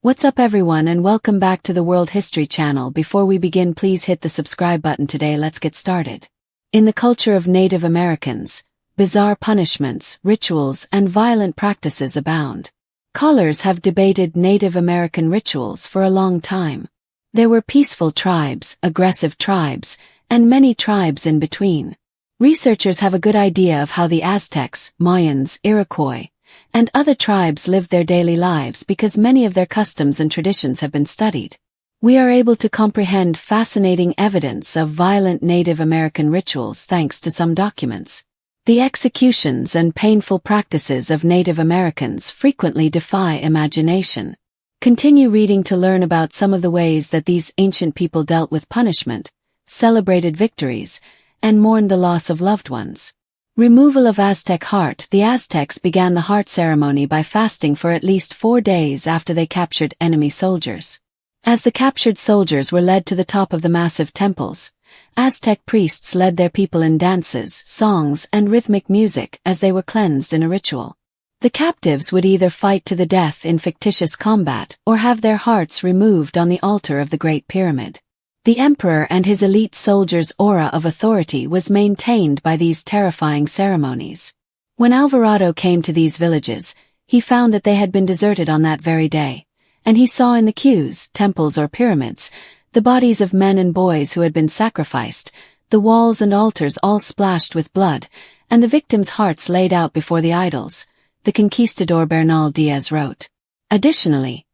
What's up everyone and welcome back to the World History Channel. Before we begin, please hit the subscribe button today. Let's get started. In the culture of Native Americans, bizarre punishments, rituals, and violent practices abound. Scholars have debated Native American rituals for a long time. There were peaceful tribes, aggressive tribes, and many tribes in between. Researchers have a good idea of how the Aztecs, Mayans, Iroquois, and other tribes lived their daily lives because many of their customs and traditions have been studied. We are able to comprehend fascinating evidence of violent Native American rituals thanks to some documents. The executions and painful practices of Native Americans frequently defy imagination. Continue reading to learn about some of the ways that these ancient people dealt with punishment, celebrated victories, and mourned the loss of loved ones. Removal of Aztec heart. The Aztecs began the heart ceremony by fasting for at least 4 days after they captured enemy soldiers. As the captured soldiers were led to the top of the massive temples, Aztec priests led their people in dances, songs, and rhythmic music as they were cleansed in a ritual. The captives would either fight to the death in fictitious combat or have their hearts removed on the altar of the Great Pyramid. The emperor and his elite soldiers' aura of authority was maintained by these terrifying ceremonies. When Alvarado came to these villages, he found that they had been deserted on that very day, and he saw in the queues, temples or pyramids, the bodies of men and boys who had been sacrificed, the walls and altars all splashed with blood, and the victims' hearts laid out before the idols, the conquistador Bernal Diaz wrote. Additionally,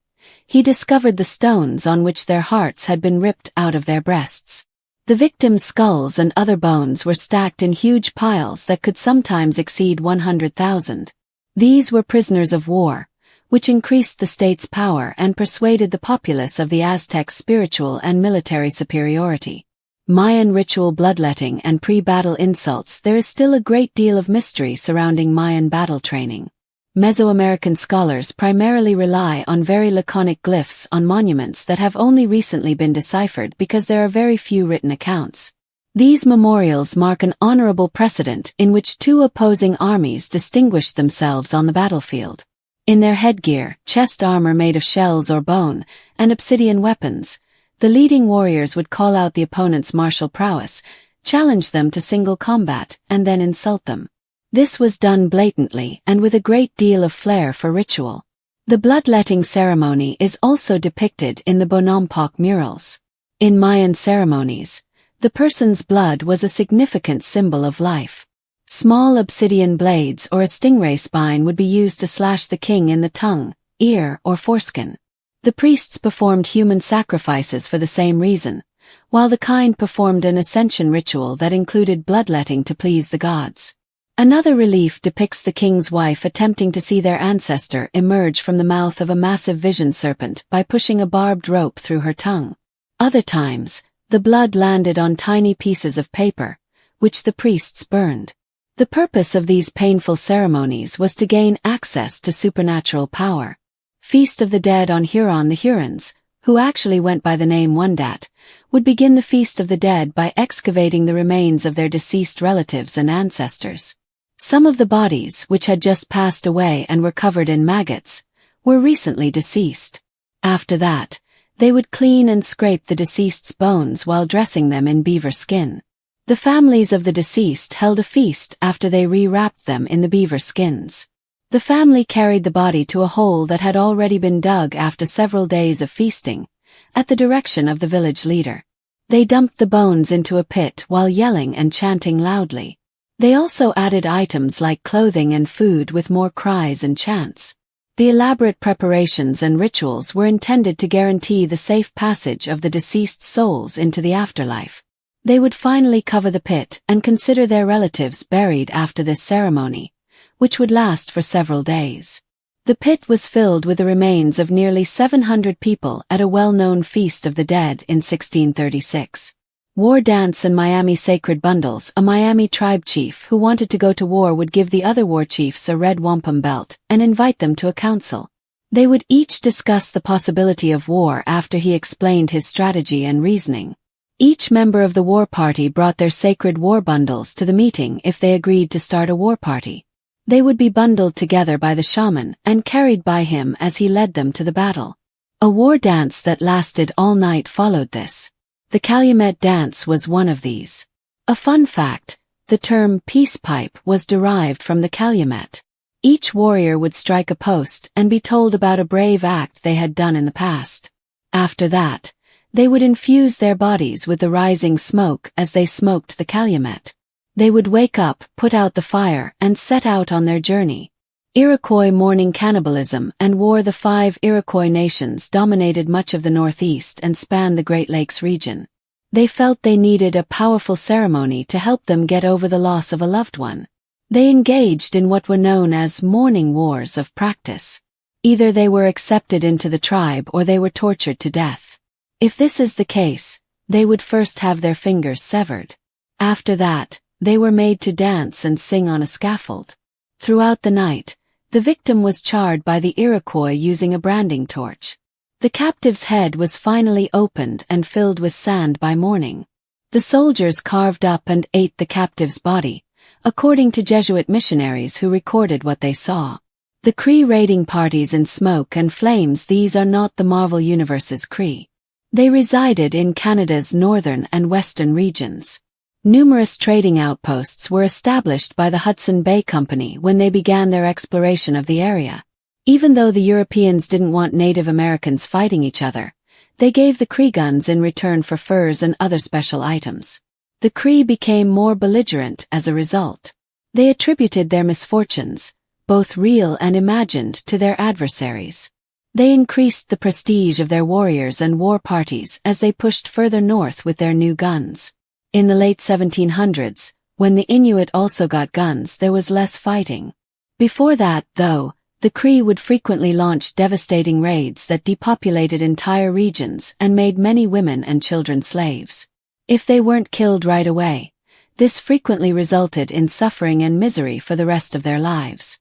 he discovered the stones on which their hearts had been ripped out of their breasts. The victims' skulls and other bones were stacked in huge piles that could sometimes exceed 100,000. These were prisoners of war, which increased the state's power and persuaded the populace of the Aztecs' spiritual and military superiority. Mayan ritual bloodletting and pre-battle insults. There is still a great deal of mystery surrounding Mayan battle training. Mesoamerican scholars primarily rely on very laconic glyphs on monuments that have only recently been deciphered because there are very few written accounts. These memorials mark an honorable precedent in which two opposing armies distinguished themselves on the battlefield. In their headgear, chest armor made of shells or bone, and obsidian weapons, the leading warriors would call out the opponent's martial prowess, challenge them to single combat, and then insult them. This was done blatantly and with a great deal of flair for ritual. The bloodletting ceremony is also depicted in the Bonampak murals. In Mayan ceremonies, the person's blood was a significant symbol of life. Small obsidian blades or a stingray spine would be used to slash the king in the tongue, ear, or foreskin. The priests performed human sacrifices for the same reason, while the kind performed an ascension ritual that included bloodletting to please the gods. Another relief depicts the king's wife attempting to see their ancestor emerge from the mouth of a massive vision serpent by pushing a barbed rope through her tongue. Other times, the blood landed on tiny pieces of paper, which the priests burned. The purpose of these painful ceremonies was to gain access to supernatural power. Feast of the Dead on Huron. The Hurons, who actually went by the name Wendat, would begin the Feast of the Dead by excavating the remains of their deceased relatives and ancestors. Some of the bodies, which had just passed away and were covered in maggots, were recently deceased. After that, they would clean and scrape the deceased's bones while dressing them in beaver skin. The families of the deceased held a feast after they re-wrapped them in the beaver skins. The family carried the body to a hole that had already been dug after several days of feasting, at the direction of the village leader. They dumped the bones into a pit while yelling and chanting loudly. They also added items like clothing and food with more cries and chants. The elaborate preparations and rituals were intended to guarantee the safe passage of the deceased souls into the afterlife. They would finally cover the pit and consider their relatives buried after this ceremony, which would last for several days. The pit was filled with the remains of nearly 700 people at a well-known Feast of the Dead in 1636. War dance and Miami sacred bundles. A Miami tribe chief who wanted to go to war would give the other war chiefs a red wampum belt and invite them to a council. They would each discuss the possibility of war after he explained his strategy and reasoning. Each member of the war party brought their sacred war bundles to the meeting if they agreed to start a war party. They would be bundled together by the shaman and carried by him as he led them to the battle. A war dance that lasted all night followed this. The Calumet dance was one of these. A fun fact, the term peace pipe was derived from the calumet. Each warrior would strike a post and be told about a brave act they had done in the past. After that, they would infuse their bodies with the rising smoke as they smoked the calumet. They would wake up, put out the fire, and set out on their journey. Iroquois mourning cannibalism and war. The 5 Iroquois nations dominated much of the Northeast and spanned the Great Lakes region. They felt they needed a powerful ceremony to help them get over the loss of a loved one. They engaged in what were known as mourning wars of practice. Either they were accepted into the tribe or they were tortured to death. If this is the case, they would first have their fingers severed. After that, they were made to dance and sing on a scaffold. Throughout the night, the victim was charred by the Iroquois using a branding torch. The captive's head was finally opened and filled with sand by morning. The soldiers carved up and ate the captive's body, according to Jesuit missionaries who recorded what they saw. The Cree raiding parties in smoke and flames. These are not the Marvel Universe's Cree. They resided in Canada's northern and western regions. Numerous trading outposts were established by the Hudson Bay Company when they began their exploration of the area. Even though the Europeans didn't want Native Americans fighting each other, they gave the Cree guns in return for furs and other special items. The Cree became more belligerent as a result. They attributed their misfortunes, both real and imagined, to their adversaries. They increased the prestige of their warriors and war parties as they pushed further north with their new guns. In the late 1700s, when the Inuit also got guns, there was less fighting. Before that, though, the Cree would frequently launch devastating raids that depopulated entire regions and made many women and children slaves. If they weren't killed right away, this frequently resulted in suffering and misery for the rest of their lives.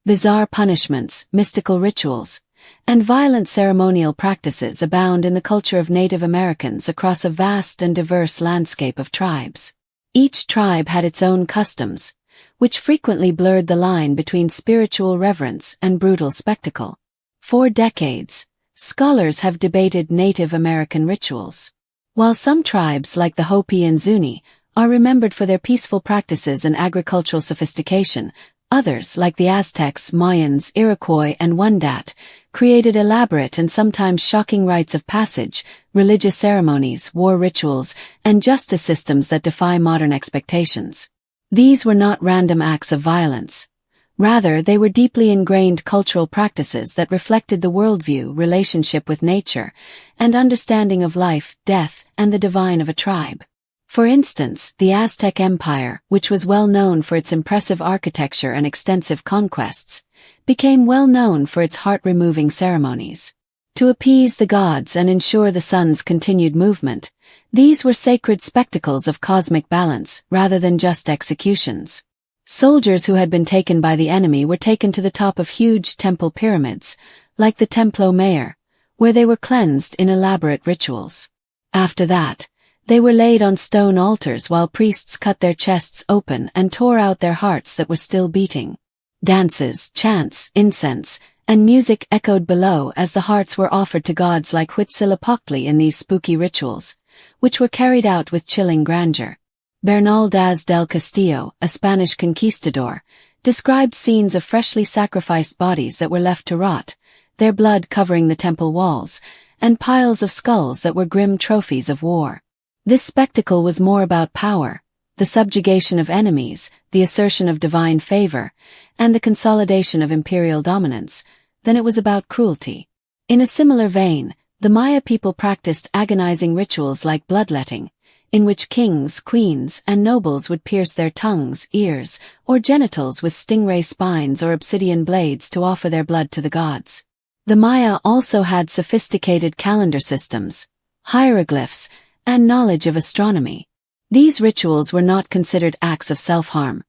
Bizarre punishments, mystical rituals, and violent ceremonial practices abound in the culture of Native Americans across a vast and diverse landscape of tribes. Each tribe had its own customs, which frequently blurred the line between spiritual reverence and brutal spectacle. For decades, scholars have debated Native American rituals. While some tribes like the Hopi and Zuni are remembered for their peaceful practices and agricultural sophistication, others, like the Aztecs, Mayans, Iroquois, and Wendat, created elaborate and sometimes shocking rites of passage, religious ceremonies, war rituals, and justice systems that defy modern expectations. These were not random acts of violence. Rather, they were deeply ingrained cultural practices that reflected the worldview, relationship with nature, and understanding of life, death, and the divine of a tribe. For instance, the Aztec Empire, which was well known for its impressive architecture and extensive conquests, became well known for its heart-removing ceremonies. To appease the gods and ensure the sun's continued movement, these were sacred spectacles of cosmic balance rather than just executions. Soldiers who had been taken by the enemy were taken to the top of huge temple pyramids, like the Templo Mayor, where they were cleansed in elaborate rituals. After that, they were laid on stone altars while priests cut their chests open and tore out their hearts that were still beating. Dances, chants, incense, and music echoed below as the hearts were offered to gods like Huitzilopochtli in these spooky rituals, which were carried out with chilling grandeur. Bernal Diaz del Castillo, a Spanish conquistador, described scenes of freshly sacrificed bodies that were left to rot, their blood covering the temple walls, and piles of skulls that were grim trophies of war. This spectacle was more about power, the subjugation of enemies, the assertion of divine favor, and the consolidation of imperial dominance, than it was about cruelty. In a similar vein, the Maya people practiced agonizing rituals like bloodletting, in which kings, queens, and nobles would pierce their tongues, ears, or genitals with stingray spines or obsidian blades to offer their blood to the gods. The Maya also had sophisticated calendar systems, hieroglyphs, and knowledge of astronomy. These rituals were not considered acts of self-harm.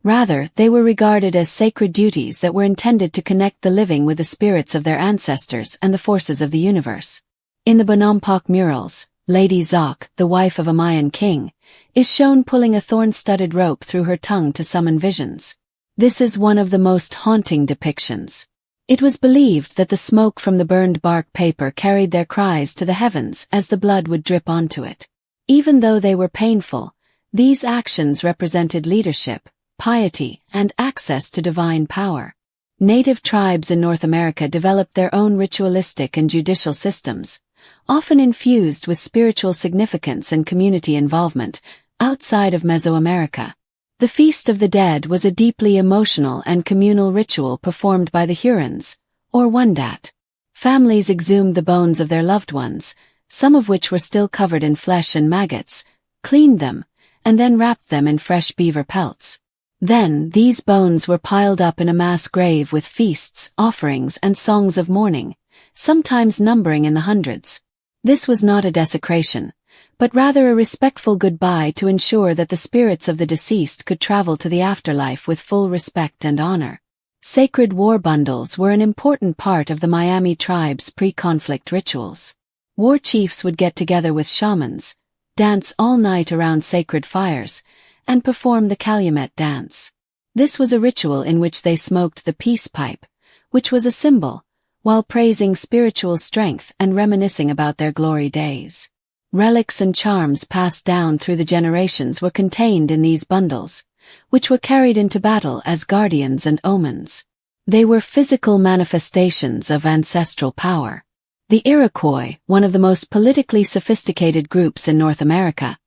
Rather, they were regarded as sacred duties that were intended to connect the living with the spirits of their ancestors and the forces of the universe. In the Bonampak murals, Lady Zoc, the wife of a Mayan king, is shown pulling a thorn-studded rope through her tongue to summon visions. This is one of the most haunting depictions. It was believed that the smoke from the burned bark paper carried their cries to the heavens as the blood would drip onto it. Even though they were painful, these actions represented leadership, piety, and access to divine power. Native tribes in North America developed their own ritualistic and judicial systems, often infused with spiritual significance and community involvement, outside of Mesoamerica. The Feast of the Dead was a deeply emotional and communal ritual performed by the Hurons, or Wendat. Families exhumed the bones of their loved ones, some of which were still covered in flesh and maggots, cleaned them, and then wrapped them in fresh beaver pelts. Then, these bones were piled up in a mass grave with feasts, offerings, and songs of mourning, sometimes numbering in the hundreds. This was not a desecration, but rather a respectful goodbye to ensure that the spirits of the deceased could travel to the afterlife with full respect and honor. Sacred war bundles were an important part of the Miami tribe's pre-conflict rituals. War chiefs would get together with shamans, dance all night around sacred fires, and perform the Calumet dance. This was a ritual in which they smoked the peace pipe, which was a symbol, while praising spiritual strength and reminiscing about their glory days. Relics and charms passed down through the generations were contained in these bundles, which were carried into battle as guardians and omens. They were physical manifestations of ancestral power. The Iroquois, one of the most politically sophisticated groups in North America,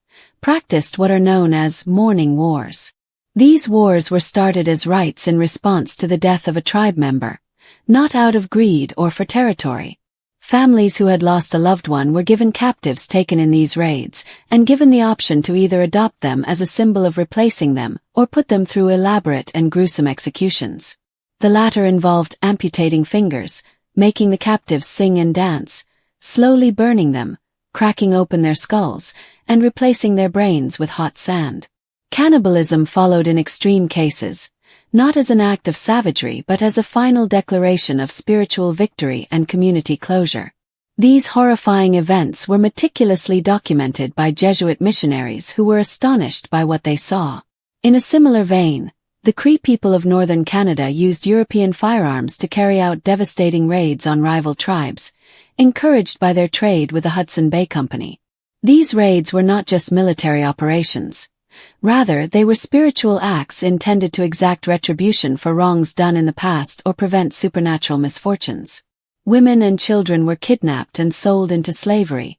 practiced what are known as mourning wars. These wars were started as rites in response to the death of a tribe member, not out of greed or for territory. Families who had lost a loved one were given captives taken in these raids, and given the option to either adopt them as a symbol of replacing them or put them through elaborate and gruesome executions. The latter involved amputating fingers, making the captives sing and dance, slowly burning them, cracking open their skulls, and replacing their brains with hot sand. Cannibalism followed in extreme cases, not as an act of savagery but as a final declaration of spiritual victory and community closure. These horrifying events were meticulously documented by Jesuit missionaries who were astonished by what they saw. In a similar vein, the Cree people of northern Canada used European firearms to carry out devastating raids on rival tribes, encouraged by their trade with the Hudson Bay Company. These raids were not just military operations. Rather, they were spiritual acts intended to exact retribution for wrongs done in the past or prevent supernatural misfortunes. Women and children were kidnapped and sold into slavery,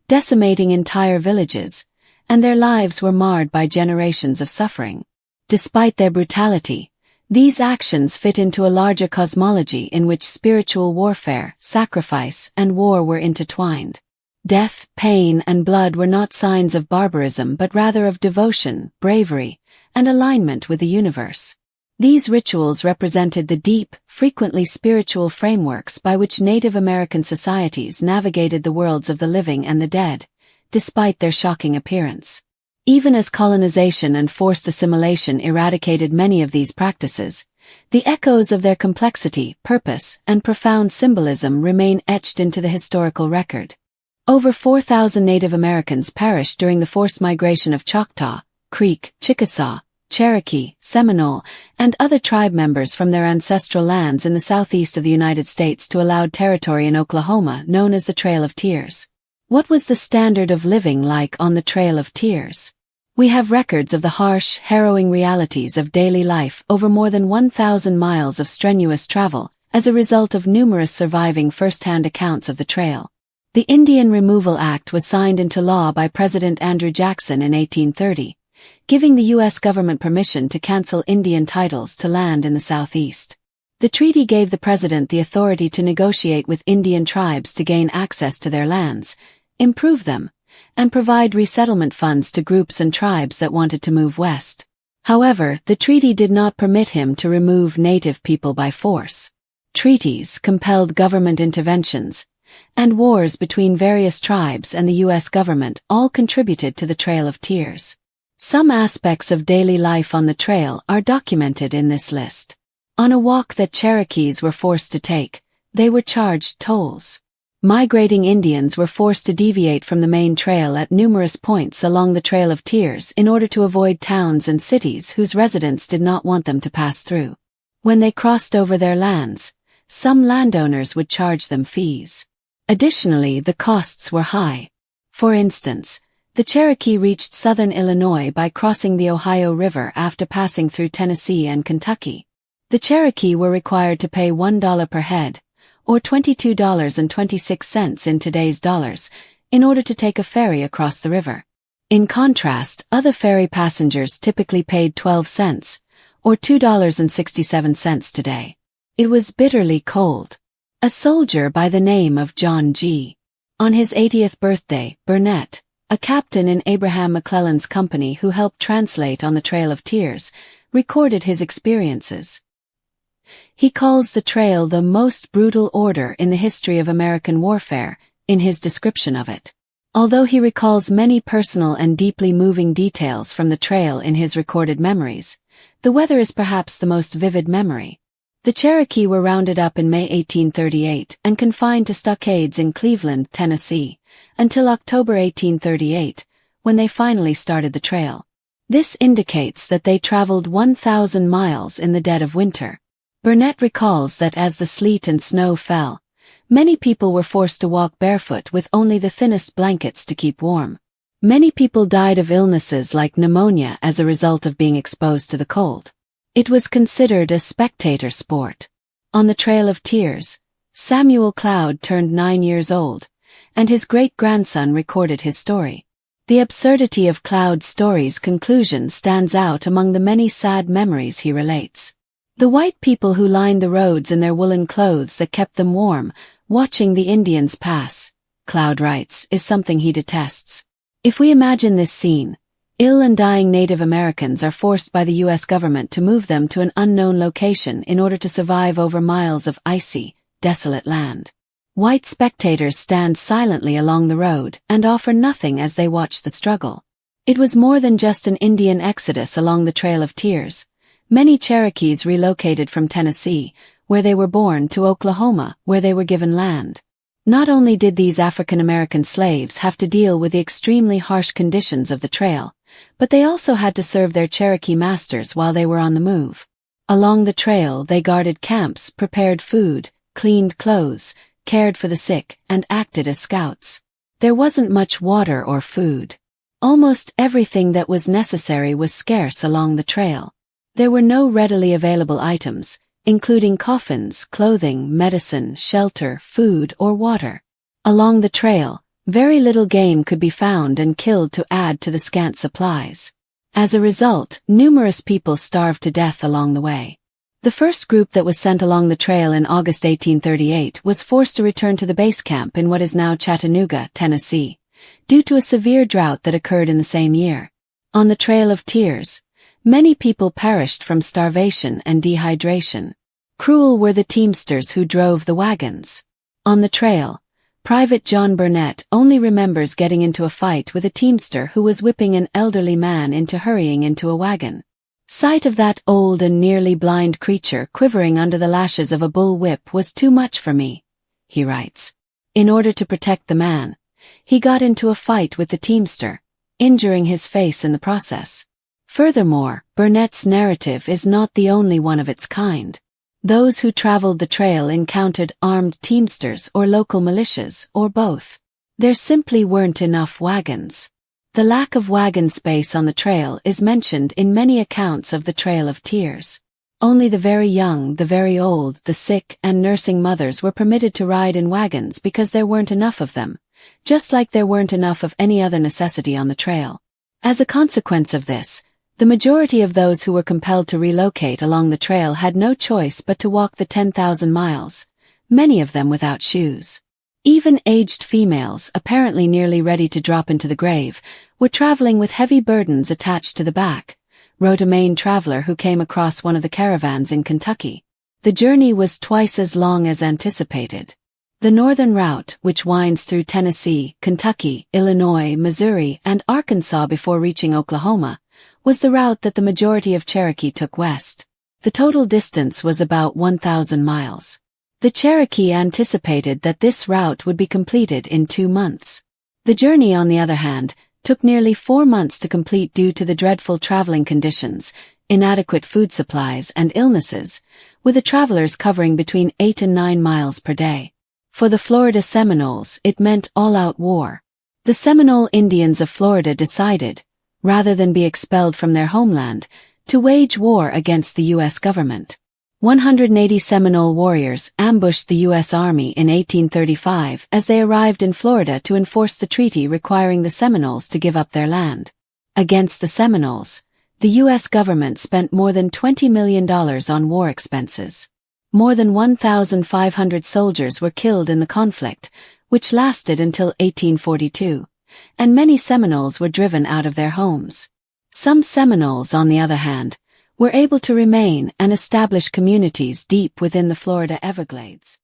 decimating entire villages, and their lives were marred by generations of suffering. Despite their brutality, these actions fit into a larger cosmology in which spiritual warfare, sacrifice, and war were intertwined. Death, pain, and blood were not signs of barbarism but rather of devotion, bravery, and alignment with the universe. These rituals represented the deep, frequently spiritual frameworks by which Native American societies navigated the worlds of the living and the dead, despite their shocking appearance. Even as colonization and forced assimilation eradicated many of these practices, the echoes of their complexity, purpose, and profound symbolism remain etched into the historical record. Over 4,000 Native Americans perished during the forced migration of Choctaw, Creek, Chickasaw, Cherokee, Seminole, and other tribe members from their ancestral lands in the southeast of the United States to allowed territory in Oklahoma known as the Trail of Tears. What was the standard of living like on the Trail of Tears? We have records of the harsh, harrowing realities of daily life over more than 1,000 miles of strenuous travel as a result of numerous surviving first-hand accounts of the trail. The Indian Removal Act was signed into law by President Andrew Jackson in 1830, giving the U.S. government permission to cancel Indian titles to land in the Southeast. The treaty gave the president the authority to negotiate with Indian tribes to gain access to their lands, improve them, and provide resettlement funds to groups and tribes that wanted to move west. However, the treaty did not permit him to remove native people by force. Treaties compelled government interventions, and wars between various tribes and the U.S. government all contributed to the Trail of Tears. Some aspects of daily life on the trail are documented in this list. On a walk that Cherokees were forced to take, they were charged tolls. Migrating Indians were forced to deviate from the main trail at numerous points along the Trail of Tears in order to avoid towns and cities whose residents did not want them to pass through. When they crossed over their lands, some landowners would charge them fees. Additionally, the costs were high. For instance, the Cherokee reached southern Illinois by crossing the Ohio River after passing through Tennessee and Kentucky. The Cherokee were required to pay $1 per head, or $22.26 in today's dollars, in order to take a ferry across the river. In contrast, other ferry passengers typically paid 12 cents, or $2.67 today. It was bitterly cold. A soldier by the name of John G. On his 80th birthday, Burnett, a captain in Abraham McClellan's company who helped translate on the Trail of Tears, recorded his experiences. He calls the trail the most brutal order in the history of American warfare, in his description of it. Although he recalls many personal and deeply moving details from the trail in his recorded memories, the weather is perhaps the most vivid memory. The Cherokee were rounded up in May 1838 and confined to stockades in Cleveland, Tennessee, until October 1838, when they finally started the trail. This indicates that they traveled 1,000 miles in the dead of winter. Burnett recalls that as the sleet and snow fell, many people were forced to walk barefoot with only the thinnest blankets to keep warm. Many people died of illnesses like pneumonia as a result of being exposed to the cold. It was considered a spectator sport. On the Trail of Tears, Samuel Cloud turned 9 years old, and his great-grandson recorded his story. The absurdity of Cloud's story's conclusion stands out among the many sad memories he relates. The white people who lined the roads in their woolen clothes that kept them warm, watching the Indians pass, Cloud writes, is something he detests. If we imagine this scene, ill and dying Native Americans are forced by the U.S. government to move them to an unknown location in order to survive over miles of icy, desolate land. White spectators stand silently along the road and offer nothing as they watch the struggle. It was more than just an Indian exodus along the Trail of Tears. Many Cherokees relocated from Tennessee, where they were born, to Oklahoma, where they were given land. Not only did these African American slaves have to deal with the extremely harsh conditions of the trail, but they also had to serve their Cherokee masters while they were on the move. Along the trail they guarded camps, prepared food, cleaned clothes, cared for the sick, and acted as scouts. There wasn't much water or food. Almost everything that was necessary was scarce along the trail. There were no readily available items, including coffins, clothing, medicine, shelter, food, or water. Along the trail, very little game could be found and killed to add to the scant supplies. As a result, numerous people starved to death along the way. The first group that was sent along the trail in August 1838 was forced to return to the base camp in what is now Chattanooga, Tennessee, due to a severe drought that occurred in the same year. On the Trail of Tears, many people perished from starvation and dehydration. Cruel were the teamsters who drove the wagons. On the trail, Private John Burnett only remembers getting into a fight with a teamster who was whipping an elderly man into hurrying into a wagon. Sight of that old and nearly blind creature quivering under the lashes of a bull whip was too much for me, he writes. In order to protect the man, he got into a fight with the teamster, injuring his face in the process. Furthermore, Burnett's narrative is not the only one of its kind. Those who traveled the trail encountered armed teamsters or local militias, or both. There simply weren't enough wagons. The lack of wagon space on the trail is mentioned in many accounts of the Trail of Tears. Only the very young, the very old, the sick, and nursing mothers were permitted to ride in wagons because there weren't enough of them, just like there weren't enough of any other necessity on the trail. As a consequence of this, the majority of those who were compelled to relocate along the trail had no choice but to walk the 10,000 miles, many of them without shoes. Even aged females, apparently nearly ready to drop into the grave, were traveling with heavy burdens attached to the back, wrote a Maine traveler who came across one of the caravans in Kentucky. The journey was twice as long as anticipated. The northern route, which winds through Tennessee, Kentucky, Illinois, Missouri, and Arkansas before reaching Oklahoma, was the route that the majority of Cherokee took west. The total distance was about 1,000 miles. The Cherokee anticipated that this route would be completed in 2 months. The journey, on the other hand, took nearly 4 months to complete due to the dreadful traveling conditions, inadequate food supplies, and illnesses, with the travelers covering between 8 and 9 miles per day. For the Florida Seminoles, it meant all-out war. The Seminole Indians of Florida decided, rather than be expelled from their homeland, to wage war against the U.S. government. 180 Seminole warriors ambushed the U.S. Army in 1835 as they arrived in Florida to enforce the treaty requiring the Seminoles to give up their land. Against the Seminoles, the U.S. government spent more than $20 million on war expenses. More than 1,500 soldiers were killed in the conflict, which lasted until 1842, and many Seminoles were driven out of their homes. Some Seminoles, on the other hand, were able to remain and establish communities deep within the Florida Everglades.